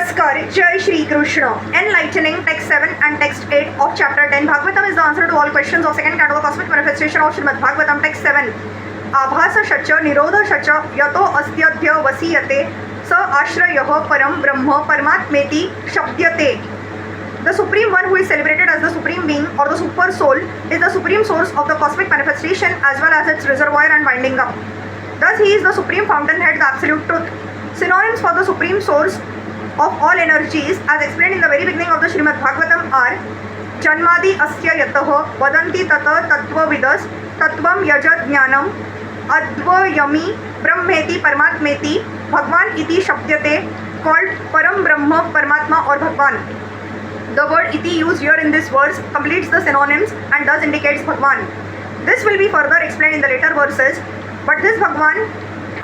Namaskar, Jai Shri Krishna. Enlightening text 7 and text 8 of chapter 10. Bhagavatam is the answer to all questions of second canto of cosmic manifestation of Srimad Bhagavatam. Text 7. Abhasa shacha nirodha shacha yato astyadhya vasiyate sa ashrayah param brahma paramatmeti shabdyate. The Supreme One, who is celebrated as the Supreme Being or the Super Soul, is the supreme source of the cosmic manifestation as well as its reservoir and winding up. Thus, he is the supreme fountainhead, the absolute truth. Synonyms for the supreme source of all energies, as explained in the very beginning of the Srimad Bhagavatam, are Janmadi Asya Yataho, Vadanti Tata Tattvavidas, Tattvam Yajad Jnanam, Advayami, Brahmeti Paramatmeti, Bhagwan Iti Shabdyate, called Param Brahma, Paramatma or Bhagwan. The word iti used here in this verse completes the synonyms and thus indicates Bhagwan. This will be further explained in the later verses, but this Bhagwan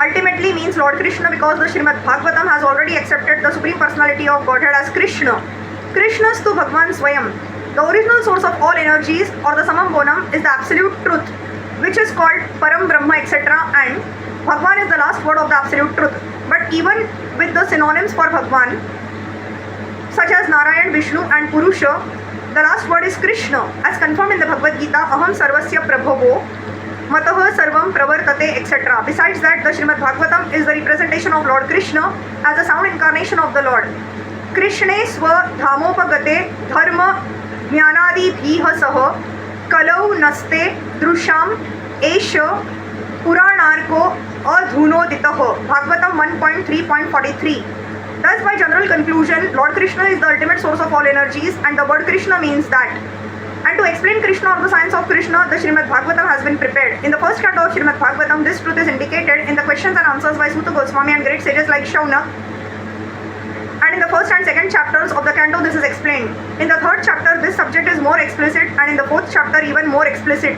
ultimately means Lord Krishna because the Srimad Bhagavatam has already accepted the Supreme Personality of Godhead as Krishna. Krishnastu Bhagwan Swayam. The original source of all energies or the Samam Bonam is the absolute truth, which is called Param Brahma etc. and Bhagwan is the last word of the absolute truth. But even with the synonyms for Bhagwan, such as Narayan, Vishnu and Purusha, the last word is Krishna, as confirmed in the Bhagavad Gita, Aham Sarvasya Prabhavo, Mataha Sarvam Pravartate, etc. Besides that, the Srimad Bhagavatam is the representation of Lord Krishna as the sound incarnation of the Lord. Krishne Swa Dhamopagate Dharma Jnanadi Bhiha Saha Kalau Naste Drusham Esha Puranarko Adhunoditaho. Bhagavatam 1.3.43. Thus, by general conclusion, Lord Krishna is the ultimate source of all energies and the word Krishna means that. And to explain Krishna or the science of Krishna, the Srimad Bhagavatam has been prepared. In the first canto of Srimad Bhagavatam, this truth is indicated in the questions and answers by Suta Goswami and great sages like Shaunak. And in the first and second chapters of the canto, this is explained. In the third chapter, this subject is more explicit, and in the fourth chapter, even more explicit.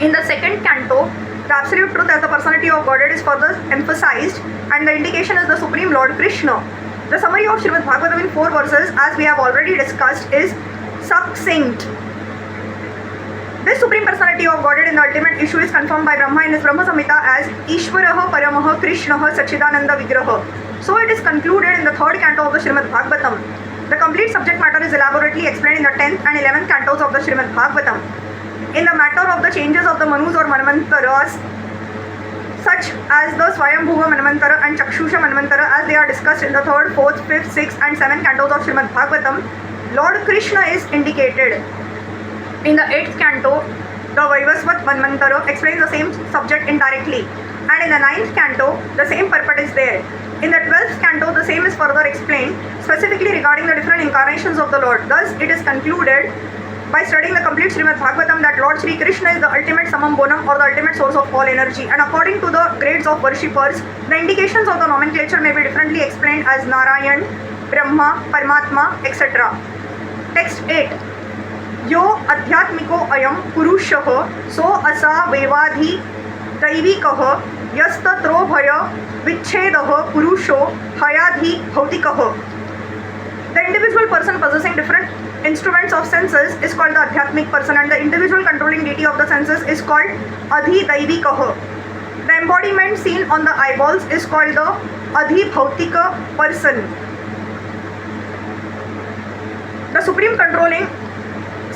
In the second canto, the absolute truth as the personality of Godhead is further emphasized, and the indication is the Supreme Lord Krishna. The summary of Srimad Bhagavatam in 4 verses, as we have already discussed, is succinct. This Supreme Personality of Godhead in the ultimate issue is confirmed by Brahma in his Brahma Samhita as Ishvaraha Paramaha Krishnaha Sachidananda Vigraha. So it is concluded in the third canto of the Srimad Bhagavatam. The complete subject matter is elaborately explained in the 10th and 11th cantos of the Srimad Bhagavatam. In the matter of the changes of the Manus or Manvantaras, such as the Swayambhuva Manvantara and Chakshusha Manvantara, as they are discussed in the 3rd, 4th, 5th, 6th and 7th cantos of Srimad Bhagavatam, Lord Krishna is indicated. In the 8th canto, the Vaivasvat Manvantara explains the same subject indirectly, and in the 9th canto, the same purport is there. In the 12th canto, the same is further explained, specifically regarding the different incarnations of the Lord. Thus, it is concluded by studying the complete Srimad Bhagavatam that Lord Sri Krishna is the ultimate Samam Bonam or the ultimate source of all energy, and according to the grades of worshippers, the indications of the nomenclature may be differently explained as Narayan, Brahma, Paramatma, etc. Text 8. Yo adhyatmiko ayam purushaha so asa vevadhi daivikaha yastatro bhaya vichchedaha purusho hayadhi bhautikaha. The individual person possessing different instruments of senses is called the Adhyatmic person, and the individual controlling deity of the senses is called Adhidaivikaha. The embodiment seen on the eyeballs is called the Adhibhautika person. The supreme controlling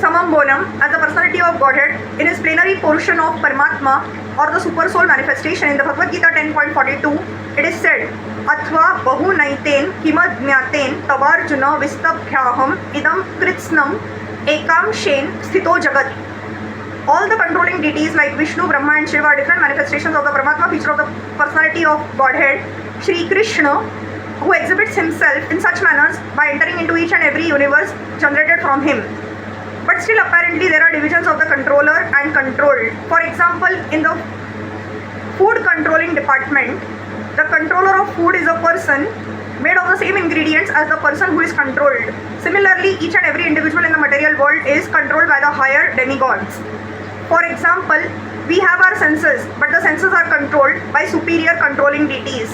Samam Bonam as the personality of Godhead in his plenary portion of Paramatma or the super soul manifestation in the Bhagavad Gita 10.42, it is said, Athva bahu naiten kimad jnaten tavarjuna vistabhyaham idam kritsnam ekam shen sthito jagat. All the controlling deities like Vishnu, Brahma and Shiva are different manifestations of the Paramatma feature of the personality of Godhead, Shri Krishna, who exhibits himself in such manners by entering into each and every universe generated from him. But still apparently there are divisions of the controller and controlled. For example, in the food controlling department, the controller of food is a person made of the same ingredients as the person who is controlled. Similarly, each and every individual in the material world is controlled by the higher demigods. For example, we have our senses, but the senses are controlled by superior controlling deities.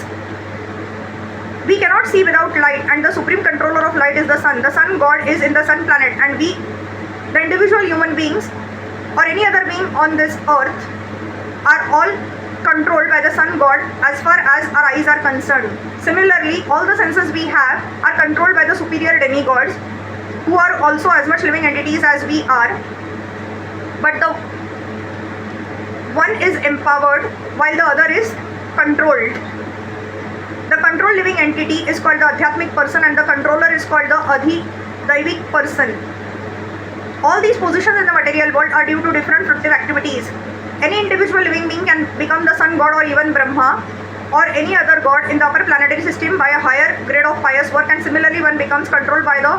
We cannot see without light, and the supreme controller of light is the sun. The sun god is in the sun planet, and we, the individual human beings or any other being on this earth, are all controlled by the sun god as far as our eyes are concerned. Similarly, all the senses we have are controlled by the superior demigods, who are also as much living entities as we are, but the one is empowered while the other is controlled. The controlled living entity is called the Adhyatmic person and the controller is called the Adhidaivik person. All these positions in the material world are due to different fructive activities. Any individual living being can become the sun god or even Brahma or any other god in the upper planetary system by a higher grade of pious work, and similarly one becomes controlled by the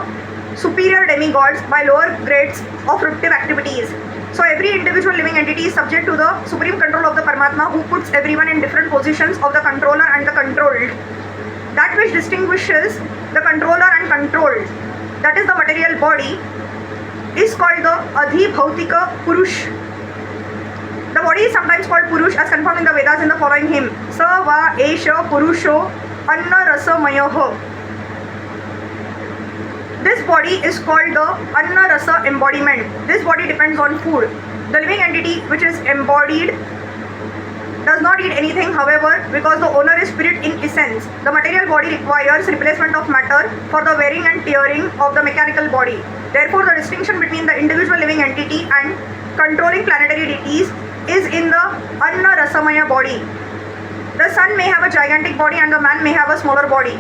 superior demigods by lower grades of fructive activities. So every individual living entity is subject to the supreme control of the Paramatma, who puts everyone in different positions of the controller and the controlled. That which distinguishes the controller and controlled, that is the material body, is called the Adhibhautika Purush. The body is sometimes called Purush as confirmed in the Vedas in the following hymn: Sa va esha Purusho Anna Rasa Mayoho. This body is called the Anna Rasa embodiment. This body depends on food. The living entity which is embodied does not eat anything, however, because the owner is spirit in essence. The material body requires replacement of matter for the wearing and tearing of the mechanical body. Therefore, the distinction between the individual living entity and controlling planetary deities is in the Anna Rasamaya body. The sun may have a gigantic body and the man may have a smaller body.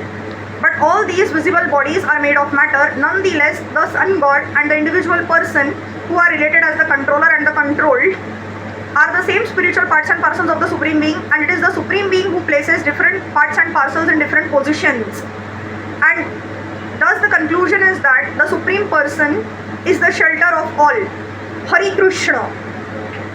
But all these visible bodies are made of matter. Nonetheless, the sun god and the individual person, who are related as the controller and the controlled, are the same spiritual parts and parcels of the Supreme Being, and it is the Supreme Being who places different parts and parcels in different positions. And thus the conclusion is that the Supreme Person is the shelter of all. Hari Krishna.